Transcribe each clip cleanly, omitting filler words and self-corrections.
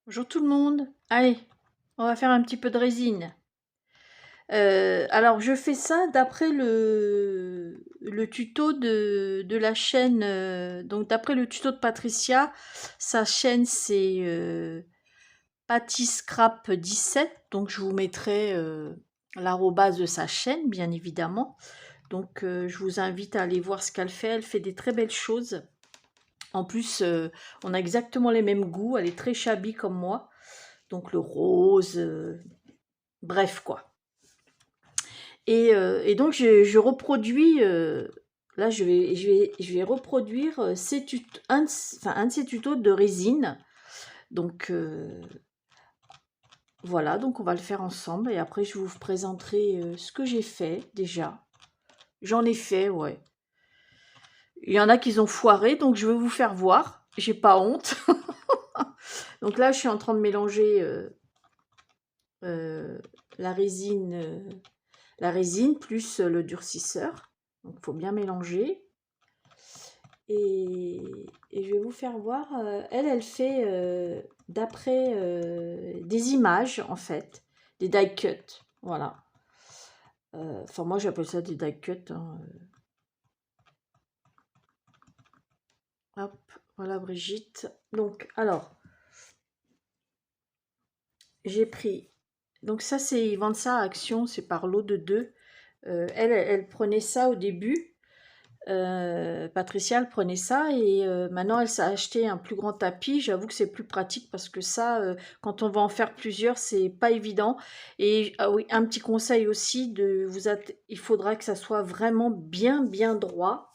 Bonjour tout le monde. Allez, on va faire un petit peu de résine. Alors, je fais ça d'après le tuto de la chaîne. Donc, d'après le tuto de Patricia, sa chaîne c'est Scrap 17. Donc, je vous mettrai l'arrobase de sa chaîne, bien évidemment. Donc, je vous invite à aller voir ce qu'elle fait. Elle fait des très belles choses. En plus, on a exactement les mêmes goûts. Elle est très shabby comme moi. Donc, le rose. Bref, quoi. Et donc, je reproduis, là, je vais reproduire un de ces tutos de résine. Donc, voilà, donc on va le faire ensemble. Et après, je vous présenterai ce que j'ai fait déjà. J'en ai fait, ouais. Il y en a qui ont foiré, donc je vais vous faire voir. J'ai pas honte. Donc là, je suis en train de mélanger euh, la résine, euh, la résine plus le durcisseur. Donc, il faut bien mélanger. Et, et je vais vous faire voir. Elle fait d'après des images, en fait, des die cuts. Voilà. Enfin, moi, j'appelle ça des die cuts. Hein. Hop, voilà Brigitte. Donc, alors, j'ai pris. Donc, ça, c'est, ils vendent ça à Action, c'est par lot de 2. Elle prenait ça au début. Patricia, elle prenait ça et maintenant elle s'est acheté un plus grand tapis. J'avoue que c'est plus pratique parce que ça, quand on va en faire plusieurs, c'est pas évident. Et ah oui, un petit conseil aussi il faudra que ça soit vraiment bien droit,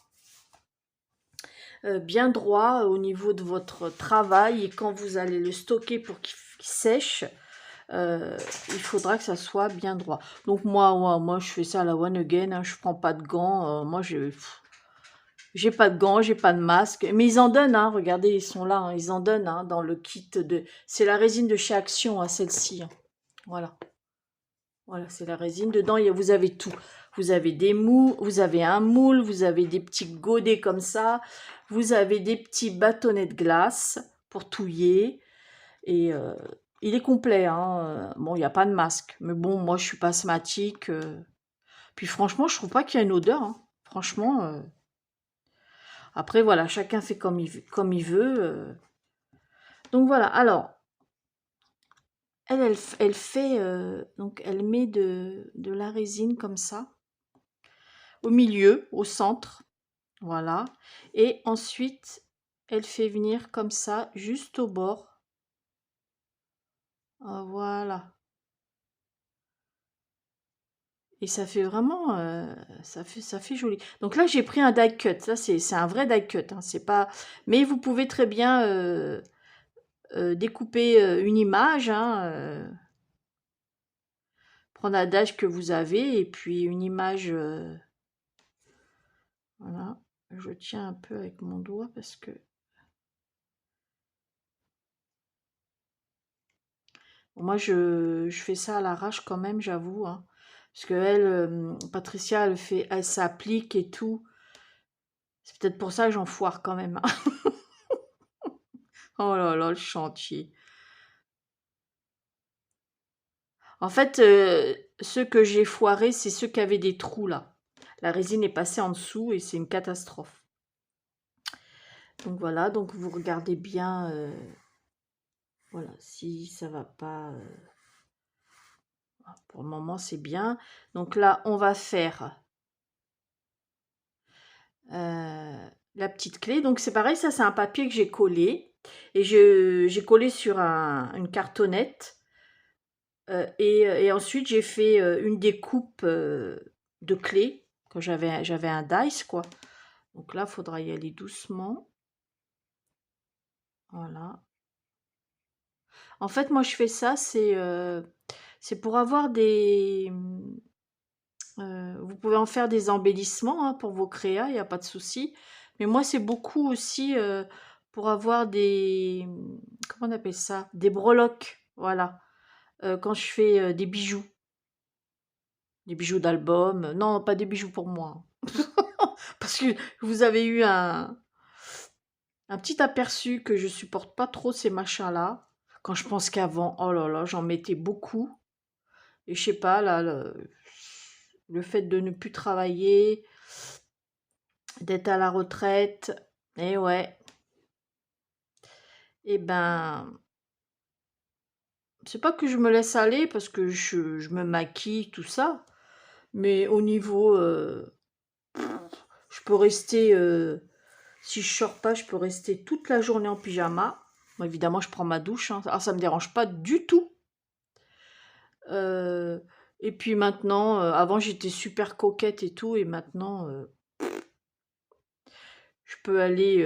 bien droit au niveau de votre travail et quand vous allez le stocker pour qu'il sèche. euh, il faudra que ça soit bien droit. Donc moi je fais ça à la one again, hein, je prends pas de gants. Moi j'ai pas de gants, j'ai pas de masque, mais ils en donnent, hein, regardez, ils sont là, hein, ils en donnent hein, dans le kit de... C'est la résine de chez Action, hein, celle-ci. Hein. Voilà, voilà, c'est la résine. Dedans, vous avez tout. Vous avez des mous, vous avez un moule, vous avez des petits godets comme ça, vous avez des petits bâtonnets de glace pour touiller. Et il est complet. Hein. Bon, il n'y a pas de masque, mais bon, moi, je suis pas asthmatique. Puis franchement, je trouve pas qu'il y a une odeur. Hein. Franchement... Après, voilà, chacun fait comme il veut. Donc voilà, alors, elle fait, donc elle met de la résine comme ça, au milieu, au centre, voilà. Et ensuite, elle fait venir comme ça, juste au bord. Ah, voilà. Et ça fait vraiment, ça fait joli. Donc là, j'ai pris un die cut. Ça, c'est un vrai die cut. Hein, c'est pas. Mais vous pouvez très bien découper une image. Hein, prendre un dash que vous avez et puis une image. Voilà. Je tiens un peu avec mon doigt parce que. Bon, moi, je fais ça à l'arrache quand même, j'avoue. Hein, parce que elle, Patricia, elle s'applique et tout. C'est peut-être pour ça que j'en foire quand même. Hein. Oh là là, le chantier. En fait, ceux que j'ai foirés, c'est ceux qui avaient des trous là. La résine est passée en dessous et c'est une catastrophe. Donc voilà, donc vous regardez bien, voilà, si ça va pas. Pour le moment, c'est bien. Donc là, on va faire la petite clé. Donc c'est pareil, ça c'est un papier que j'ai collé. Et j'ai collé sur une cartonnette. Et ensuite, j'ai fait une découpe de clés. Quand j'avais un dice, quoi. Donc là, il faudra y aller doucement. Voilà. En fait, moi, je fais ça, c'est pour avoir des... vous pouvez en faire des embellissements hein, pour vos créas, il n'y a pas de souci. Mais moi, c'est beaucoup aussi pour avoir des... Comment on appelle ça? Des breloques, voilà. Quand je fais des bijoux. Des bijoux d'album. Non, pas des bijoux pour moi. Parce que vous avez eu un petit aperçu que je supporte pas trop ces machins-là. Quand je pense qu'avant, oh là là, j'en mettais beaucoup. Et je sais pas, là, le fait de ne plus travailler, d'être à la retraite, et ouais, et ben, c'est pas que je me laisse aller parce que je me maquille, tout ça, mais au niveau, je peux rester, si je sors pas, je peux rester toute la journée en pyjama. Bon, évidemment, je prends ma douche, hein. Alors, ça me dérange pas du tout. Euh, et puis maintenant, avant j'étais super coquette et tout, et maintenant, je peux aller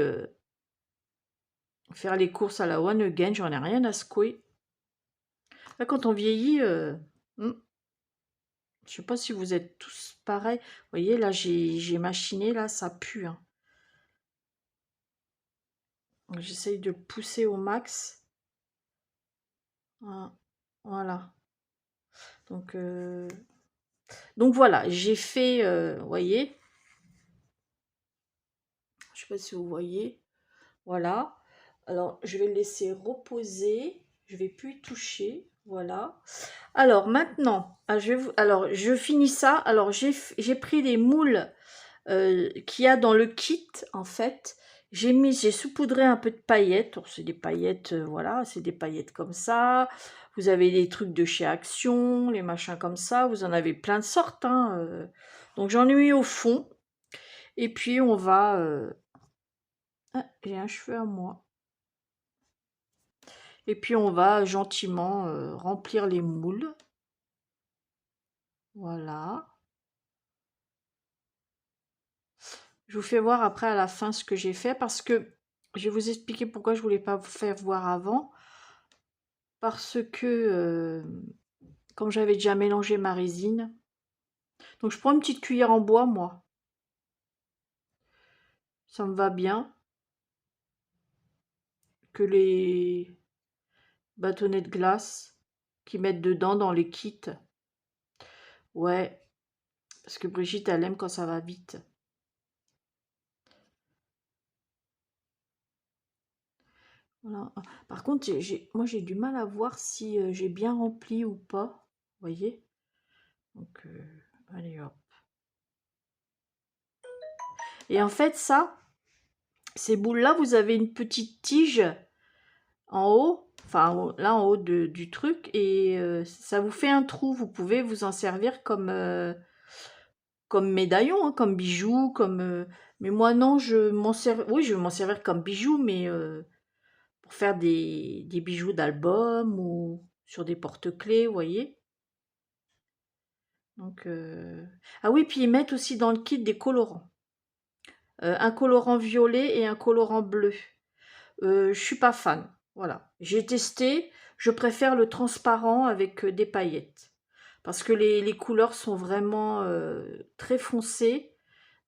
faire les courses à la One Again, j'en ai rien à secouer. Là, quand on vieillit, je sais pas si vous êtes tous pareils. Vous voyez, là, j'ai machiné, là, ça pue, hein. J'essaye de le pousser au max. Voilà. Donc, voilà, j'ai fait, vous voyez, je sais pas si vous voyez, voilà. Alors, je vais le laisser reposer, je vais plus y toucher, voilà. Alors, maintenant, alors, je finis ça. Alors, j'ai pris les moules qu'il y a dans le kit, en fait. J'ai saupoudré un peu de paillettes. C'est des paillettes, voilà, c'est des paillettes comme ça. Vous avez des trucs de chez Action, les machins comme ça. Vous en avez plein de sortes, hein. Donc j'en ai mis au fond. Et puis on va... Ah, j'ai un cheveu à moi. Et puis on va gentiment remplir les moules. Voilà. Je vous fais voir après à la fin ce que j'ai fait parce que je vais vous expliquer pourquoi je voulais pas vous faire voir avant. Parce que comme j'avais déjà mélangé ma résine, donc je prends une petite cuillère en bois, moi. Ça me va bien. Que les bâtonnets de glace qu'ils mettent dedans dans les kits. Ouais, parce que Brigitte, elle aime quand ça va vite. Voilà. Par contre, moi j'ai du mal à voir si j'ai bien rempli ou pas. Vous voyez? Donc, allez hop. Et en fait, ça, ces boules-là, vous avez une petite tige en haut, enfin là en haut du truc, et ça vous fait un trou. Vous pouvez vous en servir comme médaillon, hein, comme bijou, comme. Mais moi non, je m'en sers. Oui, je vais m'en servir comme bijou, mais pour faire des bijoux d'album ou sur des porte-clés, vous voyez. Donc, ah oui, puis ils mettent aussi dans le kit des colorants. Un colorant violet et un colorant bleu. Je suis pas fan. Voilà. J'ai testé. Je préfère le transparent avec des paillettes. Parce que les couleurs sont vraiment très foncées.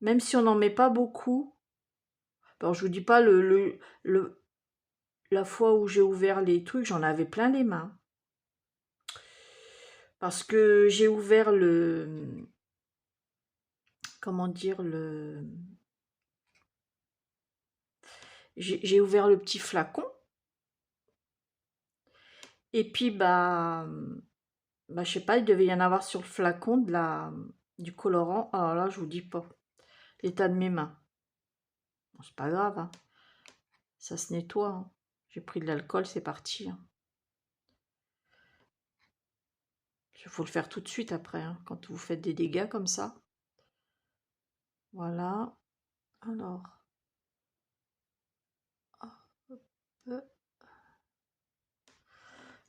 Même si on n'en met pas beaucoup. Alors je vous dis pas la fois où j'ai ouvert les trucs, j'en avais plein les mains. Parce que j'ai ouvert comment dire, j'ai ouvert le petit flacon. Et puis, je sais pas, il devait y en avoir sur le flacon du colorant. Alors là, je vous dis pas. L'état de mes mains. Bon, c'est pas grave, hein. Ça se nettoie, hein. J'ai pris de l'alcool, c'est parti, hein. Il faut le faire tout de suite après, hein, quand vous faites des dégâts comme ça. Voilà. Alors. Hop.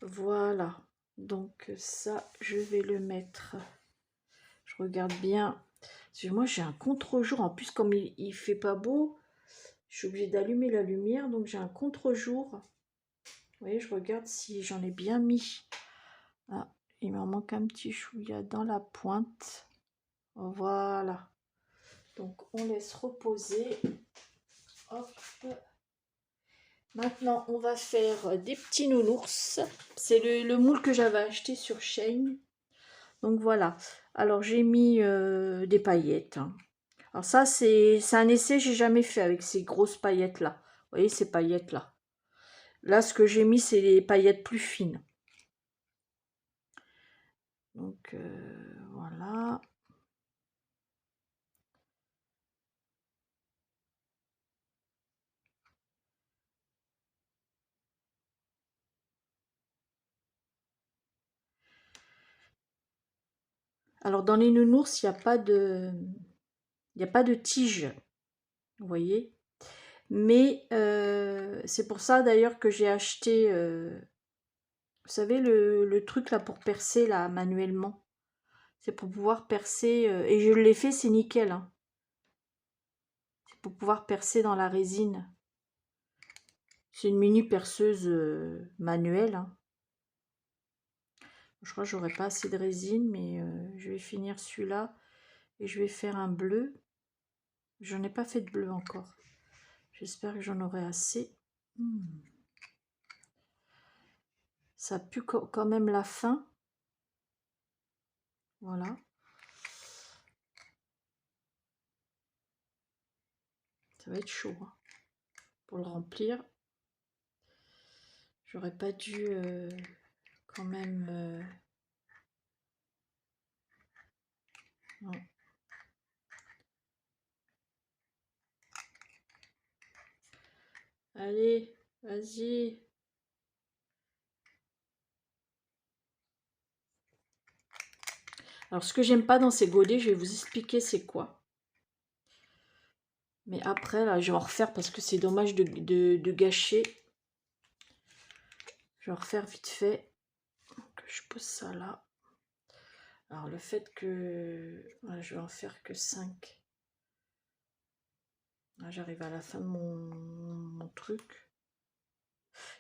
Voilà. Donc ça, je vais le mettre. Je regarde bien. Parce que moi, j'ai un contre-jour. En plus, comme il fait pas beau, je suis obligée d'allumer la lumière. Donc, j'ai un contre-jour. Vous voyez, je regarde si j'en ai bien mis. Ah, il m'en manque un petit chouïa dans la pointe. Voilà. Donc, on laisse reposer. Hop. Maintenant, on va faire des petits nounours. C'est le moule que j'avais acheté sur Shein. Donc, voilà. Alors, j'ai mis des paillettes, hein. Alors ça, c'est un essai que j'ai jamais fait avec ces grosses paillettes-là. Vous voyez, ces paillettes-là. Là, ce que j'ai mis, c'est les paillettes plus fines. Donc, voilà. Alors, dans les nounours, il n'y a pas de... Il n'y a pas de tige, vous voyez. Mais c'est pour ça d'ailleurs que j'ai acheté, vous savez, le truc là pour percer là manuellement. C'est pour pouvoir percer, et je l'ai fait, c'est nickel, hein. C'est pour pouvoir percer dans la résine. C'est une mini perceuse manuelle, hein. Je crois que j'aurai pas assez de résine, mais je vais finir celui-là et je vais faire un bleu. J'en ai pas fait de bleu encore. J'espère que j'en aurai assez. Ça pue quand même la fin. Voilà. Ça va être chaud, hein, pour le remplir. J'aurais pas dû quand même... non. Allez, vas-y. Alors, ce que j'aime pas dans ces godets, je vais vous expliquer c'est quoi. Mais après, là, je vais en refaire parce que c'est dommage de gâcher. Je vais en refaire vite fait. Donc, je pose ça là. Alors, le fait que... ouais, je vais en faire que 5. Là, j'arrive à la fin de mon truc.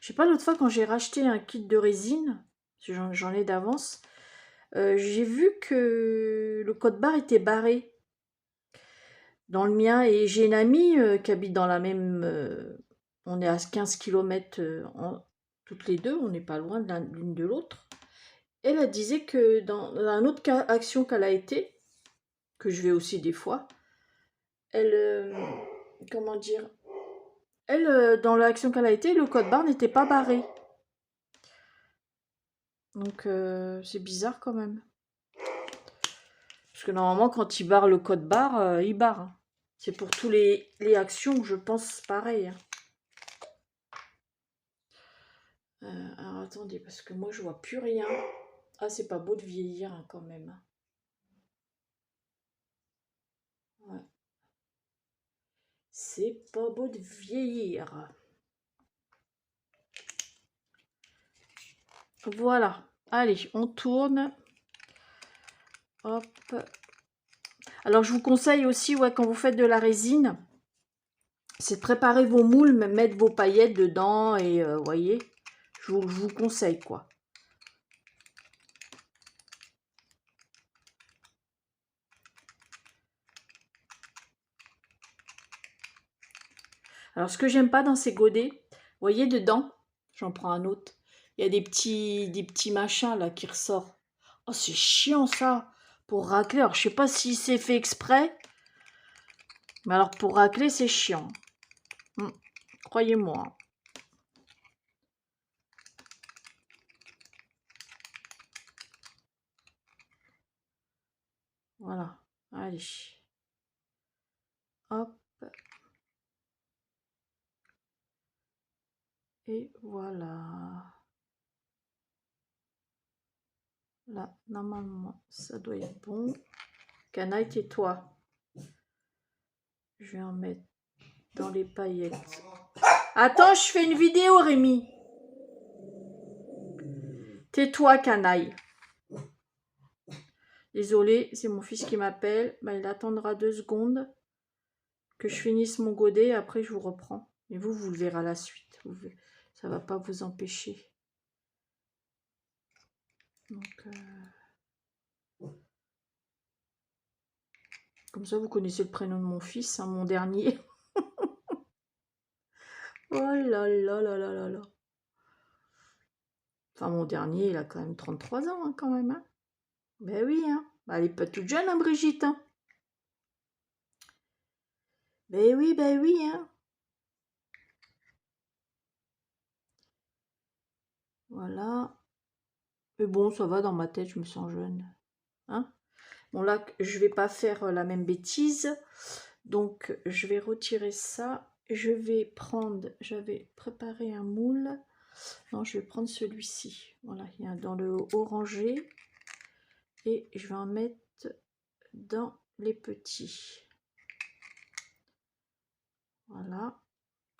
Je sais pas, l'autre fois, quand j'ai racheté un kit de résine, j'en ai d'avance, j'ai vu que le code barre était barré dans le mien. Et j'ai une amie qui habite dans la même... on est à 15 km toutes les deux, on n'est pas loin l'une de l'autre. Elle disait que dans un autre action qu'elle a été, que je vais aussi des fois, elle... comment dire, elle, dans l'action qu'elle a été, le code barre n'était pas barré. Donc c'est bizarre quand même. Parce que normalement, quand il barre le code barre, il barre, hein. C'est pour tous les actions, je pense pareil, hein. Alors attendez, parce que moi je vois plus rien. Ah, c'est pas beau de vieillir, hein, quand même. Ouais. C'est pas beau de vieillir. Voilà. Allez, on tourne. Hop. Alors je vous conseille aussi, ouais, quand vous faites de la résine, c'est de préparer vos moules, mettre vos paillettes dedans et vous voyez, je vous conseille quoi. Alors ce que j'aime pas dans ces godets, vous voyez dedans, j'en prends un autre, il y a des petits machins là qui ressortent. Oh c'est chiant ça, pour racler. Alors je sais pas si c'est fait exprès, mais alors pour racler c'est chiant. Croyez-moi. Voilà, allez. Hop. Et voilà. Là, normalement, ça doit être bon. Canaille, tais-toi. Je vais en mettre dans les paillettes. Attends, je fais une vidéo, Rémi. Tais-toi, canaille. Désolé, c'est mon fils qui m'appelle. Bah, il attendra 2 secondes que je finisse mon godet. Après, je vous reprends. Mais vous le verrez à la suite. Ça va pas vous empêcher. Donc, comme ça, vous connaissez le prénom de mon fils, hein, mon dernier. Oh là là là là là là. Enfin, mon dernier, il a quand même 33 ans, hein, quand même. Hein. Ben oui, hein. Bah, elle est pas toute jeune, hein, Brigitte. Hein. Ben oui, hein. Voilà. Mais bon, ça va, dans ma tête, je me sens jeune. Hein? Bon, là, je vais pas faire la même bêtise. Donc, je vais retirer ça. Je vais prendre... J'avais préparé un moule. Non, je vais prendre celui-ci. Voilà, il y a dans le orangé. Et je vais en mettre dans les petits. Voilà.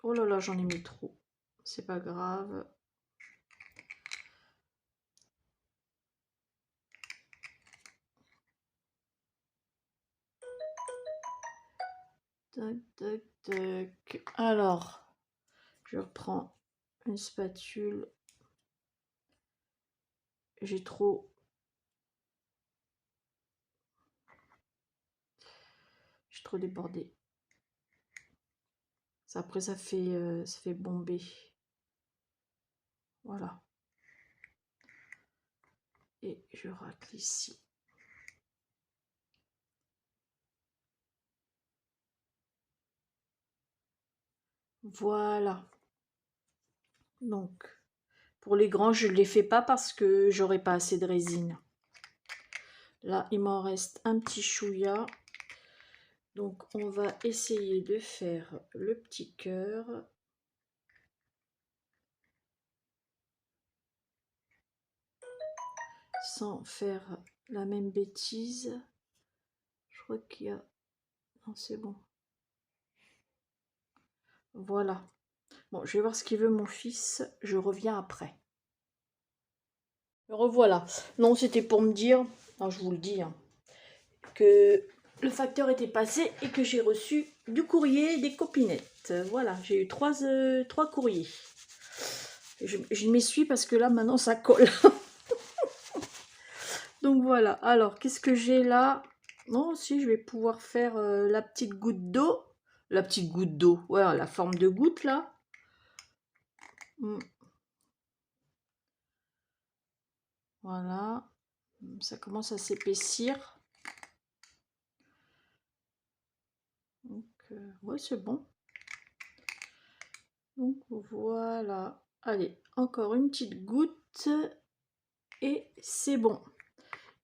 Oh là là, j'en ai mis trop. C'est pas grave. Tac, tac, tac. Alors, je reprends une spatule. J'ai trop débordé. Ça, après, ça fait bomber. Voilà. Et je racle ici. Voilà. Donc, pour les grands, je ne les fais pas parce que j'aurai pas assez de résine. Là, il m'en reste un petit chouïa. Donc, on va essayer de faire le petit cœur. Sans faire la même bêtise. Je crois qu'il y a... Non, c'est bon. Voilà. Bon, je vais voir ce qu'il veut mon fils. Je reviens après. Me revoilà. Non, c'était pour me dire, non, je vous le dis, hein, que le facteur était passé et que j'ai reçu du courrier des copinettes. Voilà, j'ai eu trois courriers. Je m'essuie parce que là, maintenant, ça colle. Donc voilà. Alors, qu'est-ce que j'ai là? Non, si, je vais pouvoir faire la petite goutte d'eau. La petite goutte d'eau. Ouais, la forme de goutte, là. Voilà. Ça commence à s'épaissir. Donc, ouais, c'est bon. Donc, voilà. Allez, encore une petite goutte. Et c'est bon.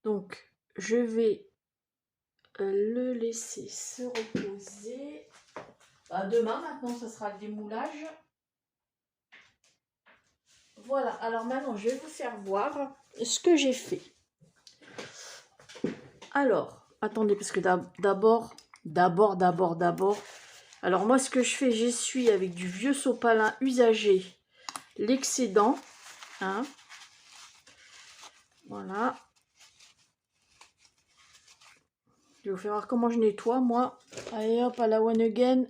Donc, je vais le laisser se reposer. Bah, demain, maintenant, ça sera le démoulage. Voilà, alors maintenant, je vais vous faire voir ce que j'ai fait. Alors, attendez, parce que d'abord, alors moi, ce que je fais, j'essuie avec du vieux sopalin usagé l'excédent. Hein. Voilà. Je vais vous faire voir comment je nettoie, moi. Allez, hop, à la one again.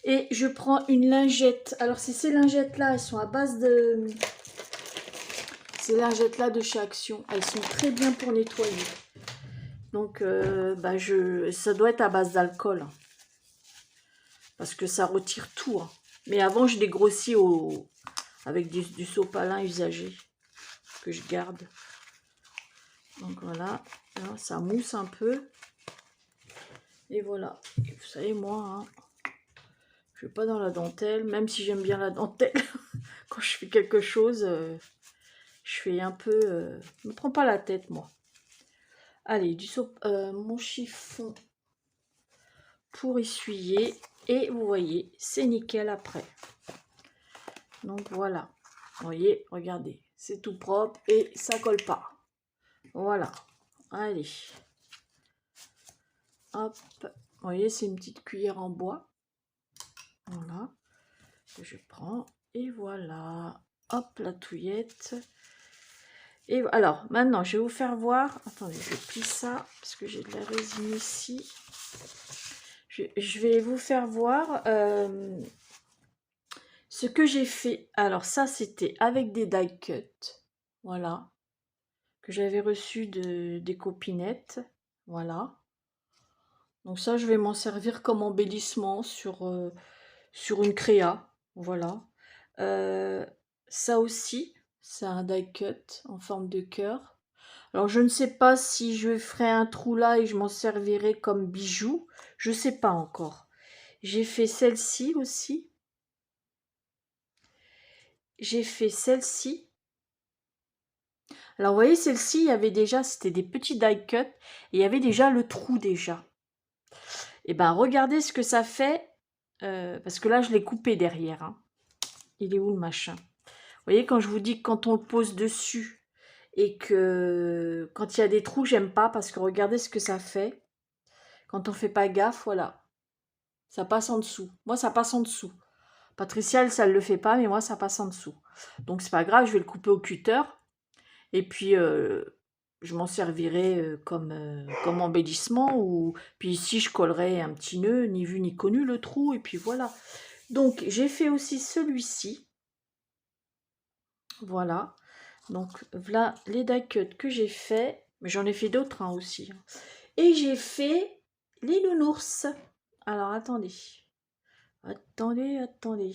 Et je prends une lingette. Alors, c'est ces lingettes-là, elles sont à base de... Ces lingettes-là de chez Action. Elles sont très bien pour nettoyer. Donc, bah, ça doit être à base d'alcool. Parce que ça retire tout. Hein. Mais avant, je les grossis avec du sopalin usagé. Que je garde. Donc, voilà. Alors, ça mousse un peu. Et voilà. Et vous savez, moi... Hein, je ne vais pas dans la dentelle, même si j'aime bien la dentelle. Quand je fais quelque chose, je fais un peu... je ne me prends pas la tête, moi. Allez, mon chiffon pour essuyer. Et vous voyez, c'est nickel après. Donc voilà. Vous voyez, regardez. C'est tout propre et ça colle pas. Voilà. Allez. Hop. Vous voyez, c'est une petite cuillère en bois. Voilà. Que je prends. Et voilà. Hop, la touillette. Et alors, maintenant, je vais vous faire voir. Attendez, je plie ça parce que j'ai de la résine ici. Je vais vous faire voir ce que j'ai fait. Alors, ça, c'était avec des die cuts. Voilà. Que j'avais reçu des copinettes. Voilà. Donc ça, je vais m'en servir comme embellissement sur une créa. Voilà. Ça aussi, c'est un die cut en forme de cœur. Alors, je ne sais pas si je ferai un trou là et je m'en servirai comme bijou. Je ne sais pas encore. J'ai fait celle-ci aussi. J'ai fait celle-ci. Alors, vous voyez, celle-ci, il y avait déjà, c'était des petits die cut, et il y avait déjà le trou déjà. Et ben, regardez ce que ça fait, parce que là, je l'ai coupé derrière. Hein. Il est où le machin? Vous voyez, quand je vous dis que quand on le pose dessus, et que quand il y a des trous, j'aime pas, parce que regardez ce que ça fait. Quand on fait pas gaffe, voilà. Ça passe en dessous. Moi, ça passe en dessous. Patricia, elle, ça ne le fait pas, mais moi, ça passe en dessous. Donc, c'est pas grave, je vais le couper au cutter. Et puis, je m'en servirai comme embellissement. Ou puis ici, je collerai un petit nœud, ni vu ni connu, le trou. Et puis voilà. Donc, j'ai fait aussi celui-ci. Voilà. Donc, voilà les die cuts que j'ai fait. Mais j'en ai fait d'autres hein, aussi. Et j'ai fait les nounours. Alors, attendez. Attendez.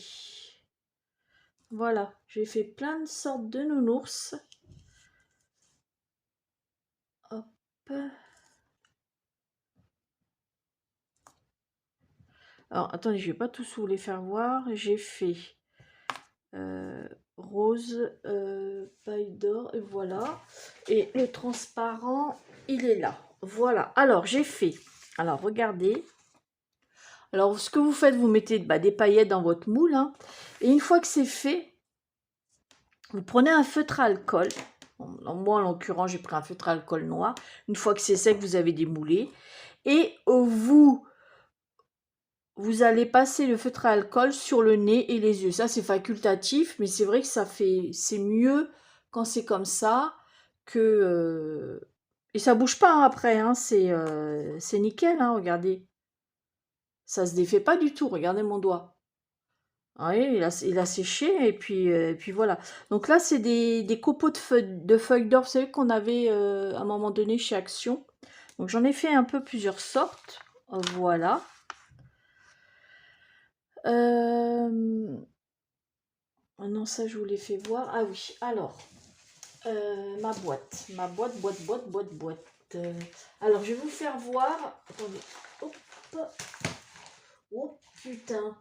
Voilà, j'ai fait plein de sortes de nounours. Hop. Alors, attendez, je vais pas tous vous les faire voir. J'ai fait rose, paille d'or, et voilà. Et le transparent, il est là. Voilà. Alors, j'ai fait. Alors, regardez. Alors, ce que vous faites, vous mettez des paillettes dans votre moule. Hein, et une fois que c'est fait, vous prenez un feutre à alcool. Moi, en l'occurrence, j'ai pris un feutre à alcool noir. Une fois que c'est sec, vous avez démoulé. Et vous allez passer le feutre à alcool sur le nez et les yeux. Ça, c'est facultatif, mais c'est vrai que c'est mieux quand c'est comme ça que... Et ça bouge pas hein, après, hein, c'est nickel, hein, regardez. Ça se défait pas du tout, regardez mon doigt. Oui, il a séché, et puis voilà. Donc là, c'est des copeaux de feuilles d'or, vous savez qu'on avait à un moment donné chez Action. Donc j'en ai fait un peu plusieurs sortes. Voilà. Oh non, ça je vous l'ai fait voir. Ah oui, alors, ma boîte. Alors, je vais vous faire voir. Attendez. Hop. Oh putain.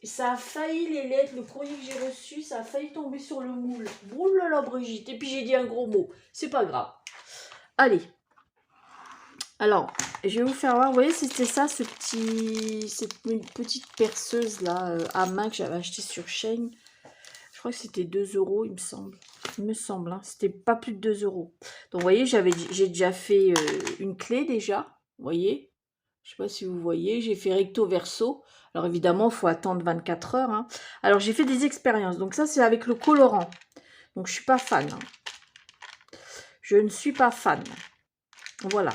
Ça a failli, les lettres, le courrier que j'ai reçu, ça a failli tomber sur le moule. Oulala, Brigitte. Et puis j'ai dit un gros mot. C'est pas grave. Allez. Alors, je vais vous faire voir. Vous voyez, c'était ça, cette petite perceuse là à main que j'avais acheté sur Shein. Je crois que c'était 2 €, il me semble. Il me semble, hein. C'était pas plus de 2 €. Donc, vous voyez, j'ai déjà fait une clé déjà. Vous voyez? Je sais pas si vous voyez. J'ai fait recto verso. Alors, évidemment, il faut attendre 24 heures. Hein. Alors, j'ai fait des expériences. Donc, ça, c'est avec le colorant. Donc, je suis pas fan. Hein. Je ne suis pas fan. Voilà.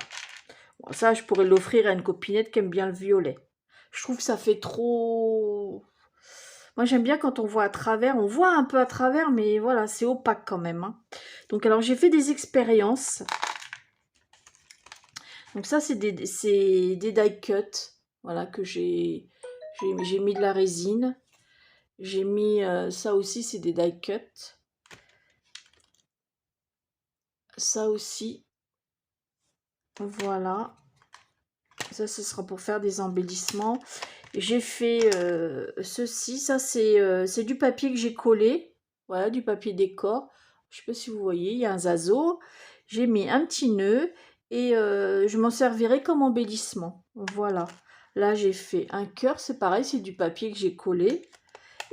Bon, ça, je pourrais l'offrir à une copinette qui aime bien le violet. Je trouve que ça fait trop... Moi, j'aime bien quand on voit à travers. On voit un peu à travers, mais voilà, c'est opaque quand même. Hein. Donc, alors, j'ai fait des expériences. Donc, ça, c'est des die cut. Voilà, que j'ai mis de la résine. J'ai mis... ça aussi, c'est des die cut. Ça aussi. Voilà. Ça, ce sera pour faire des embellissements. J'ai fait ceci. Ça, c'est du papier que j'ai collé. Voilà, du papier décor. Je ne sais pas si vous voyez, il y a un zazo. J'ai mis un petit nœud et je m'en servirai comme embellissement. Voilà. Là, j'ai fait un cœur. C'est pareil, c'est du papier que j'ai collé.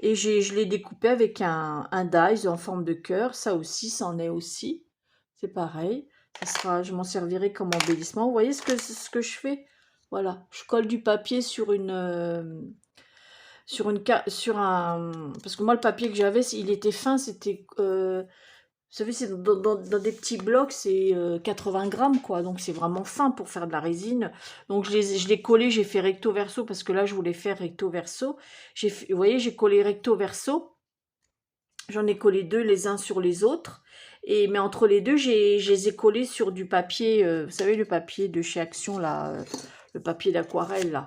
Et je l'ai découpé avec un dies en forme de cœur. Ça aussi, c'en est aussi. C'est pareil. Je m'en servirai comme embellissement. Vous voyez ce que je fais? Voilà, je colle du papier sur un... Parce que moi, le papier que j'avais, il était fin, c'était... vous savez, c'est dans des petits blocs, c'est 80 grammes, quoi. Donc, c'est vraiment fin pour faire de la résine. Donc, je l'ai collé, j'ai fait recto verso, parce que là, je voulais faire recto verso. Vous voyez, j'ai collé recto verso. J'en ai collé 2 les uns sur les autres. Mais entre les deux, je les ai collés sur du papier, vous savez, le papier de chez Action, là, le papier d'aquarelle, là,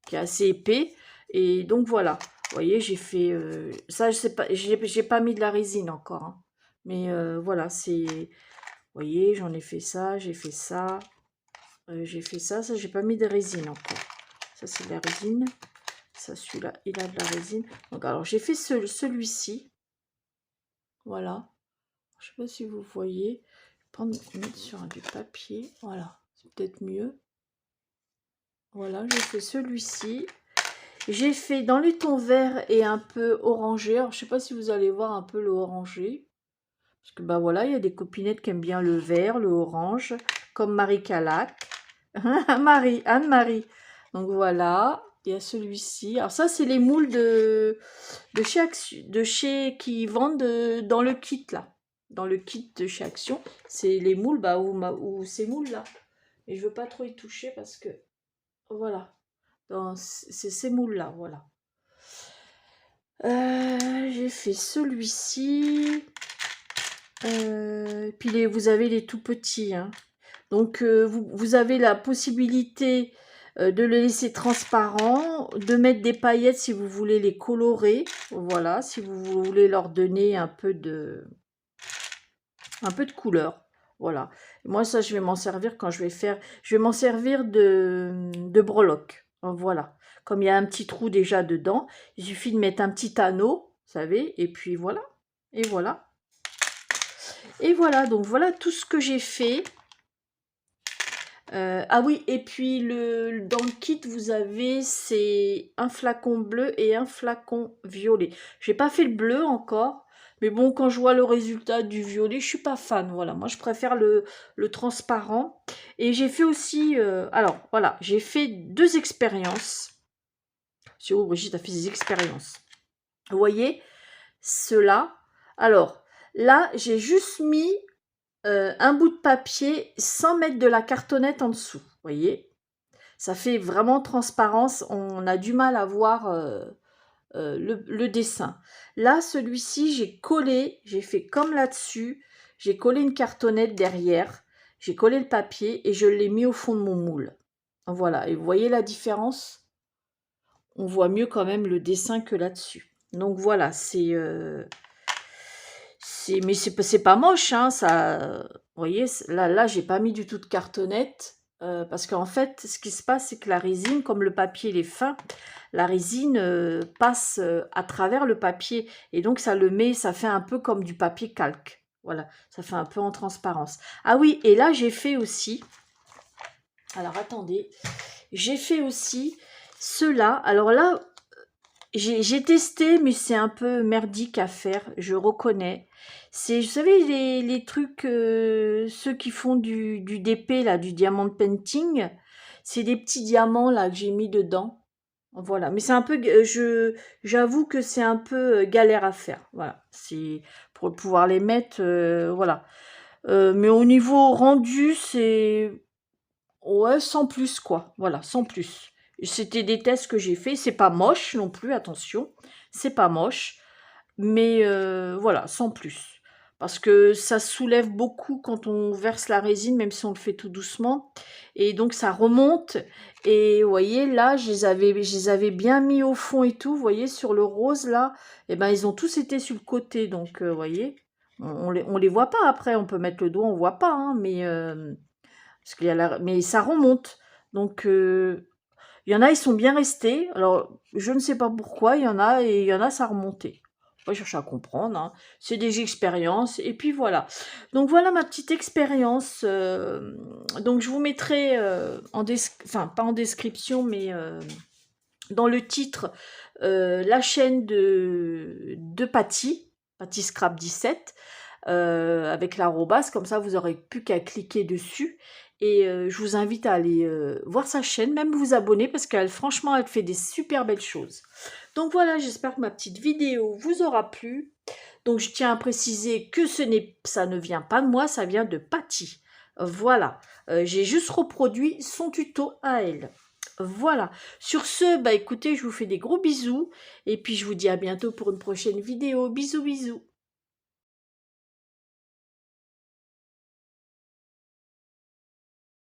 qui est assez épais. Et donc, voilà. Vous voyez, j'ai fait... ça, je sais pas, j'ai pas mis de la résine encore. Hein. Mais voilà, c'est... Vous voyez, j'en ai fait ça, j'ai fait ça. J'ai fait ça, j'ai pas mis de résine encore. Ça, c'est de la résine. Ça, celui-là, il a de la résine. Donc, alors, j'ai fait celui-ci. Voilà. Je sais pas si vous voyez. Je vais mettre sur du papier. Voilà, c'est peut-être mieux. Voilà, j'ai fait celui-ci. J'ai fait dans les tons verts et un peu orangé. Alors, je sais pas si vous allez voir un peu le orangé. Parce que, bah voilà, il y a des copinettes qui aiment bien le vert, le orange. Comme Marie Calac. Anne-Marie. Donc, voilà. Il y a celui-ci. Alors, ça, c'est les moules de chez qui vendent dans le kit, là. Dans le kit de chez Action. C'est les moules, bah, où ces moules-là. Et je veux pas trop y toucher parce que, voilà. C'est ces moules-là, voilà. J'ai fait celui-ci. Puis vous avez les tout petits. Hein. Donc, vous avez la possibilité de le laisser transparent, de mettre des paillettes si vous voulez les colorer. Voilà, si vous voulez leur donner un peu de couleur. Voilà. Moi, ça, je vais m'en servir quand je vais faire... Je vais m'en servir de breloque. Voilà. Comme il y a un petit trou déjà dedans, il suffit de mettre un petit anneau, vous savez, et puis voilà. Et voilà. Et voilà, donc voilà tout ce que j'ai fait. Ah oui, et puis dans le kit, vous avez c'est un flacon bleu et un flacon violet. J'ai pas fait le bleu encore, mais bon, quand je vois le résultat du violet, je suis pas fan. Voilà, moi je préfère le transparent. Et j'ai fait aussi, alors voilà, j'ai fait 2 expériences. C'est où Brigitte a fait des expériences. Vous voyez, ceux-là. Alors là, j'ai juste mis un bout de papier sans mettre de la cartonnette en dessous. Vous voyez, ça fait vraiment transparence. On a du mal à voir le dessin. Là, celui-ci, j'ai collé, j'ai fait comme là-dessus. J'ai collé une cartonnette derrière. J'ai collé le papier et je l'ai mis au fond de mon moule. Voilà, et vous voyez la différence? On voit mieux quand même le dessin que là-dessus. Donc voilà, mais c'est pas moche, hein, ça. Vous voyez, là j'ai pas mis du tout de cartonnette. Parce qu'en fait, ce qui se passe, c'est que la résine, comme le papier il est fin, la résine passe à travers le papier. Et donc, ça fait un peu comme du papier calque. Voilà, ça fait un peu en transparence. Ah oui, et là, j'ai fait aussi... Alors, attendez. J'ai fait aussi ceux-là. Alors là, j'ai testé, mais c'est un peu merdique à faire, je reconnais. C'est, vous savez, les trucs, ceux qui font du DP, là, du diamant painting, c'est des petits diamants, là, que j'ai mis dedans. Voilà, mais c'est un peu, j'avoue que c'est un peu galère à faire. Voilà, c'est pour pouvoir les mettre, voilà. Mais au niveau rendu, c'est, ouais, sans plus, quoi. Voilà, sans plus. C'était des tests que j'ai fait. C'est pas moche non plus, attention. C'est pas moche. Mais voilà, sans plus. Parce que ça soulève beaucoup quand on verse la résine, même si on le fait tout doucement. Et donc ça remonte. Et vous voyez, là, je les avais bien mis au fond et tout. Vous voyez, sur le rose, là, et ben ils ont tous été sur le côté. Donc, vous voyez, on les voit pas après. On peut mettre le doigt, on voit pas. Hein, mais... parce qu'il y a mais ça remonte. Donc, il y en a, ils sont bien restés. Alors, je ne sais pas pourquoi, il y en a, et il y en a, ça remontait. Pas chercher à comprendre. Hein. C'est des expériences. Et puis voilà. Donc, voilà ma petite expérience. Donc, je vous mettrai, enfin, pas en description, mais dans le titre, la chaîne de Patty Scrap 17, avec l'arrobas. Comme ça, vous n'aurez plus qu'à cliquer dessus. Et je vous invite à aller voir sa chaîne, même vous abonner, parce qu'elle, franchement, elle fait des super belles choses. Donc voilà, j'espère que ma petite vidéo vous aura plu. Donc je tiens à préciser que ça ne vient pas de moi, ça vient de Patty. Voilà, j'ai juste reproduit son tuto à elle. Voilà, sur ce, bah écoutez, je vous fais des gros bisous. Et puis je vous dis à bientôt pour une prochaine vidéo. Bisous, bisous.